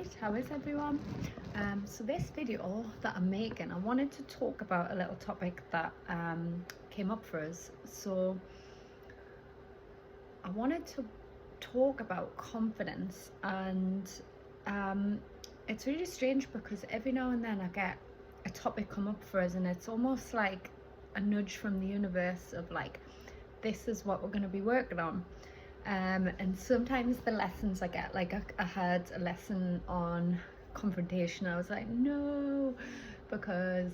Alright, how is everyone? So this video that I'm making, I wanted to talk about a little topic that came up for us. So I wanted to talk about confidence, and it's really strange because every now and then I get a topic come up for us and it's almost like a nudge from the universe of like, this is what we're going to be working on. And sometimes the lessons I get, like I had a lesson on confrontation. I was like, no, because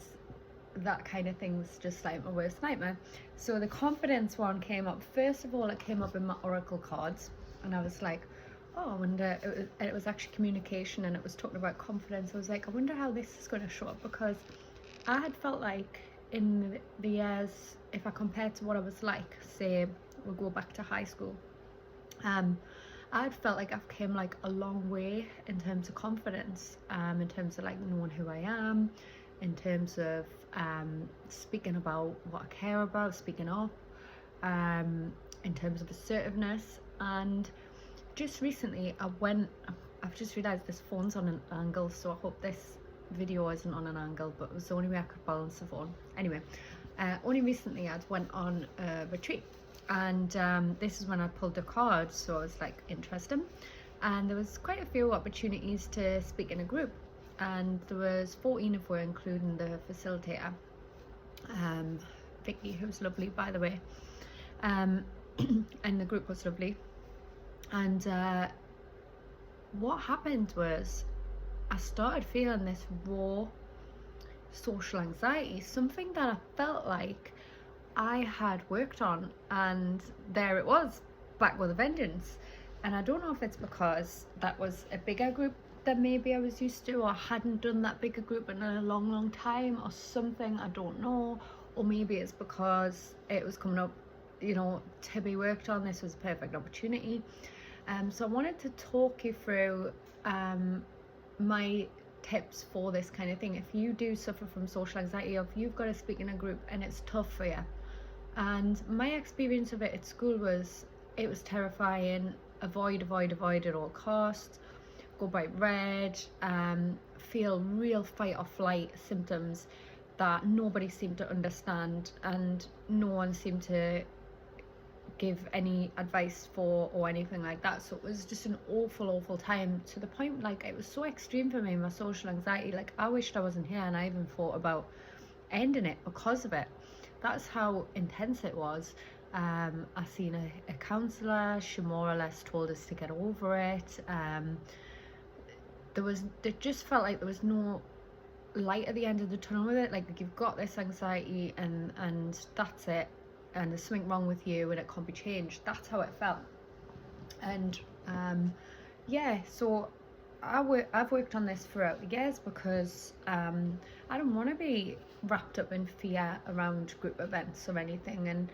that kind of thing's just like my worst nightmare. So the confidence one came up. First of all, it came up in my oracle cards, and I was like, oh, I wonder, it was actually communication, and it was talking about confidence. I was like, I wonder how this is going to show up, because I had felt like in the years, if I compared to what I was like, say we'll go back to high school, I'd felt like I've came like a long way in terms of confidence, in terms of like knowing who I am, in terms of speaking about what I care about, speaking up, in terms of assertiveness. And just recently I've just realised this phone's on an angle, so I hope this video isn't on an angle, but it was the only way I could balance the phone. Anyway, only recently I'd went on a retreat, and this is when I pulled the card, so I was like, interesting. And there was quite a few opportunities to speak in a group, and there was 14 of us, including the facilitator, Vicky, who's lovely by the way, and the group was lovely. And what happened was I started feeling this raw social anxiety, something that I felt like I had worked on, and there it was, back with a vengeance. And I don't know if it's because that was a bigger group than maybe I was used to, or hadn't done that bigger group in a long time or something, I don't know. Or maybe it's because it was coming up, you know, to be worked on. This was a perfect opportunity. So I wanted to talk you through my tips for this kind of thing. If you do suffer from social anxiety, or if you've got to speak in a group and it's tough for you. And my experience of it at school was, it was terrifying. Avoid at all costs, go bright red, feel real fight or flight symptoms that nobody seemed to understand, and no one seemed to give any advice for or anything like that. So it was just an awful time, to the point like it was so extreme for me, my social anxiety. Like I wished I wasn't here, and I even thought about ending it because of it. That's how intense it was. I seen a counsellor. She more or less told us to get over it. It just felt like there was no light at the end of the tunnel with it. Like you've got this anxiety and that's it, and there's something wrong with you and it can't be changed. That's how it felt. And yeah, so I've worked on this throughout the years, because I don't want to be wrapped up in fear around group events or anything, and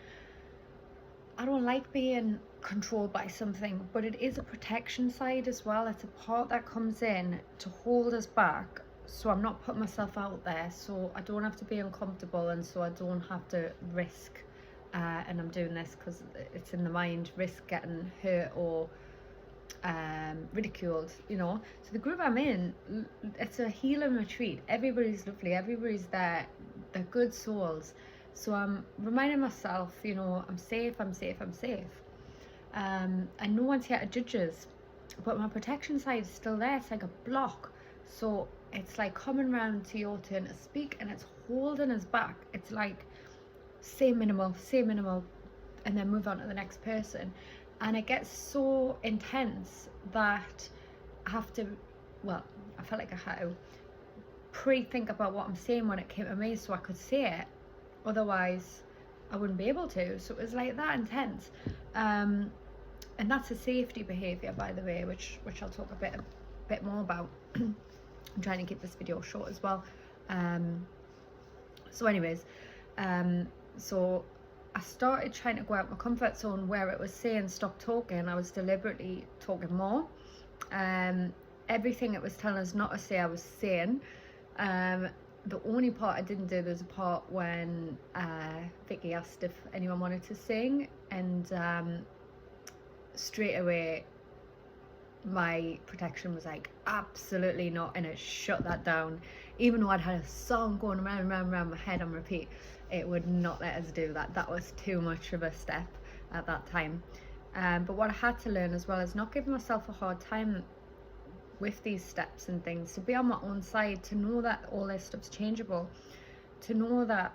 I don't like being controlled by something. But it is a protection side as well. It's a part that comes in to hold us back, so I'm not putting myself out there, so I don't have to be uncomfortable, and so I don't have to risk, and I'm doing this because it's in the mind, risk getting hurt or ridiculed, you know. So the group I'm in, it's a healing retreat. Everybody's lovely, everybody's there, they're good souls. So I'm reminding myself, you know, I'm safe. And no one's here to judge us, but my protection side is still there. It's like a block. So it's like coming round to your turn to speak, and it's holding us back. It's like say minimal, and then move on to the next person. And it gets so intense that I have to, well, I felt like I had to pre-think about what I'm saying when it came to me, so I could say it. Otherwise I wouldn't be able to. So it was like that intense. And that's a safety behavior, by the way, which I'll talk a bit more about. I'm trying to keep this video short as well. So anyways, so I started trying to go out my comfort zone, where it was saying stop talking. I was deliberately talking more. Everything it was telling us not to say, I was saying. The only part I didn't do, there's a part when Vicky asked if anyone wanted to sing, and straight away my protection was like, absolutely not, and it shut that down. Even though I'd had a song going around and round and round my head on repeat, it would not let us do that. That was too much of a step at that time. But what I had to learn as well is not giving myself a hard time with these steps and things, to be on my own side, to know that all this stuff's changeable, to know that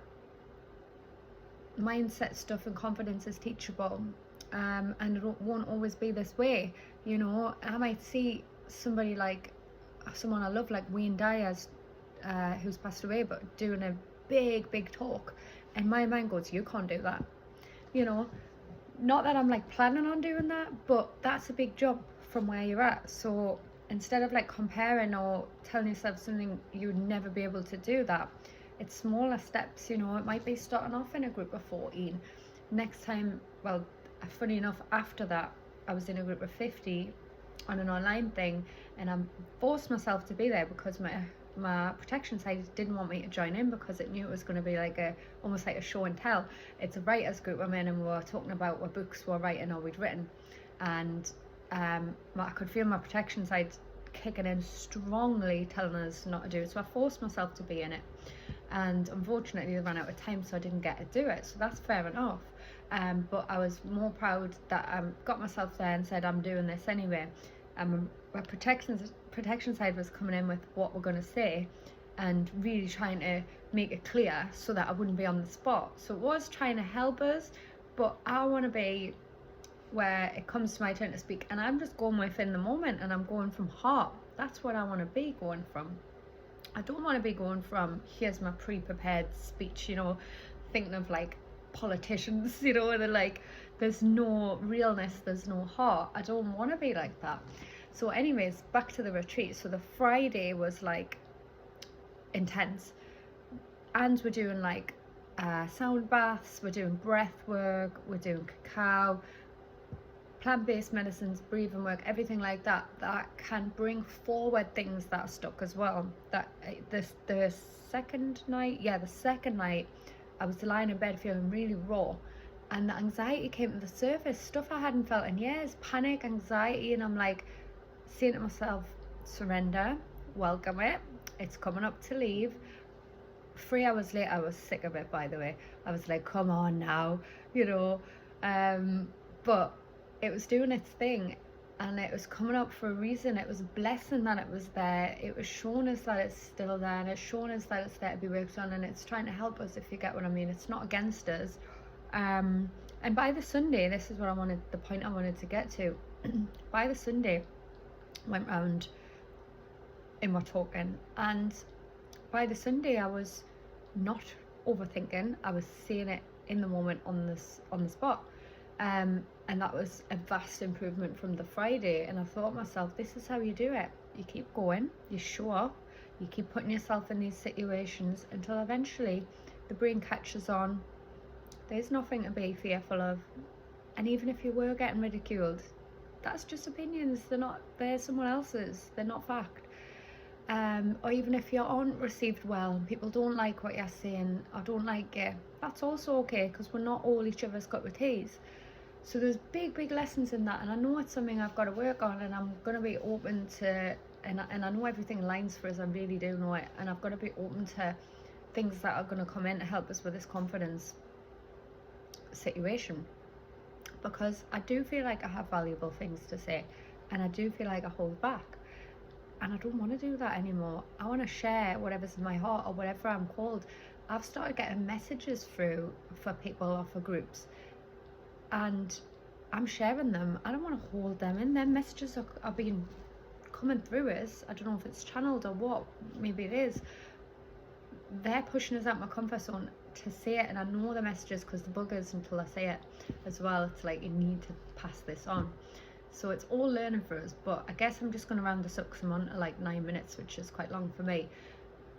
mindset stuff and confidence is teachable, and it won't always be this way. You know, I might see somebody like someone I love, like Wayne Dyer's, who's passed away, but doing a big talk, and my mind goes, you can't do that. You know, not that I'm like planning on doing that, but that's a big jump from where you're at. So instead of like comparing or telling yourself something you would never be able to do, that it's smaller steps. You know, it might be starting off in a group of 14. Next time, well, funny enough, after that I was in a group of 50 on an online thing, and I forced myself to be there because my protection side didn't want me to join in because it knew it was going to be like almost like a show and tell. It's a writers group I'm in, and we were talking about what books we're writing or we'd written, and I could feel my protection side kicking in strongly, telling us not to do it. So I forced myself to be in it, and unfortunately they ran out of time, so I didn't get to do it. So that's fair enough. But I was more proud that I got myself there and said, I'm doing this anyway. My protection side was coming in with what we're going to say and really trying to make it clear so that I wouldn't be on the spot. So it was trying to help us, but I want to be where it comes to my turn to speak and I'm just going within the moment and I'm going from heart. That's what I want to be going from. I don't want to be going from, here's my pre-prepared speech, you know, thinking of like politicians, you know, and they're like, there's no realness, there's no heart. I don't want to be like that. So anyways, back to the retreat. So the Friday was like intense, and we're doing like sound baths, we're doing breath work, we're doing cacao, plant-based medicines, breathing work, everything like that can bring forward things that are stuck as well. That the second night I was lying in bed feeling really raw, and the anxiety came to the surface, stuff I hadn't felt in years, panic, anxiety, and I'm like saying to myself, surrender, welcome it, it's coming up to leave. 3 hours later I was sick of it, by the way. I was like, come on now, you know, but it was doing its thing and it was coming up for a reason. It was a blessing that it was there. It was showing us that it's still there, and it's showing us that it's there to be worked on, and it's trying to help us, if you get what I mean. It's not against us. And by the Sunday, this is what the point I wanted to get to. By the Sunday, went round and we're talking, and by the Sunday I was not overthinking. I was seeing it in the moment on the spot. And that was a vast improvement from the Friday. And I thought to myself, this is how you do it. You keep going, you show up, you keep putting yourself in these situations until eventually the brain catches on. There's nothing to be fearful of. And even if you were getting ridiculed, that's just opinions. They're someone else's. They're not fact. Or even if you aren't received well and people don't like what you're saying or don't like it, that's also okay, because we're not all each other's cup of teas. So there's big lessons in that, and I know it's something I've got to work on, and I'm going to be open to, and I know everything aligns for us, I really do know it, and I've got to be open to things that are going to come in to help us with this confidence situation, because I do feel like I have valuable things to say, and I do feel like I hold back, and I don't want to do that anymore. I want to share whatever's in my heart or whatever I'm called. I've started getting messages through for people or for groups, and I'm sharing them. I don't want to hold them in. Their messages are being coming through us. I don't know if it's channeled or what, maybe it is. They're pushing us out my comfort zone to say it, and I know the messages because the buggers until I say it as well. It's like, you need to pass this on. So it's all learning for us, but I guess I'm just going to round this up because I'm on to like 9 minutes, which is quite long for me.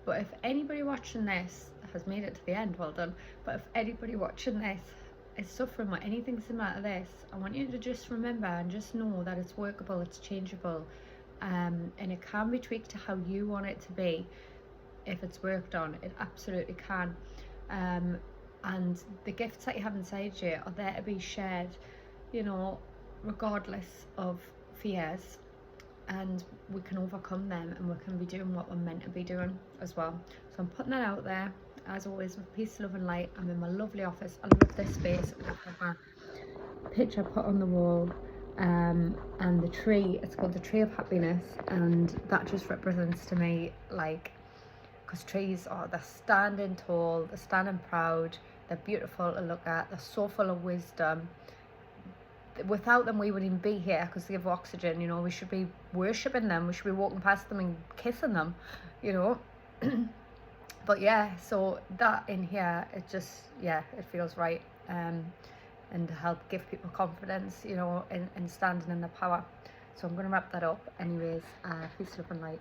But if anybody watching this has made it to the end, well done. But if anybody watching this is suffering with anything similar to this, I want you to just remember and just know that it's workable, it's changeable, and it can be tweaked to how you want it to be. If it's worked on, it absolutely can. And the gifts that you have inside you are there to be shared, you know, regardless of fears. and we can overcome them, and we can be doing what we're meant to be doing as well. So I'm putting that out there. As always, with peace, love and light. I'm in my lovely office. I love this space. I've got my picture put on the wall, and the tree, it's called the Tree of Happiness, and that just represents to me, like, because trees are, they're standing tall, they're standing proud, they're beautiful to look at, they're so full of wisdom. Without them we wouldn't even be here, because they give oxygen, you know. We should be worshipping them, we should be walking past them and kissing them, you know. But yeah, so that in here, it just, yeah, it feels right, and to help give people confidence, you know, in standing in the power. So I'm going to wrap that up. Anyways, peace, love and light.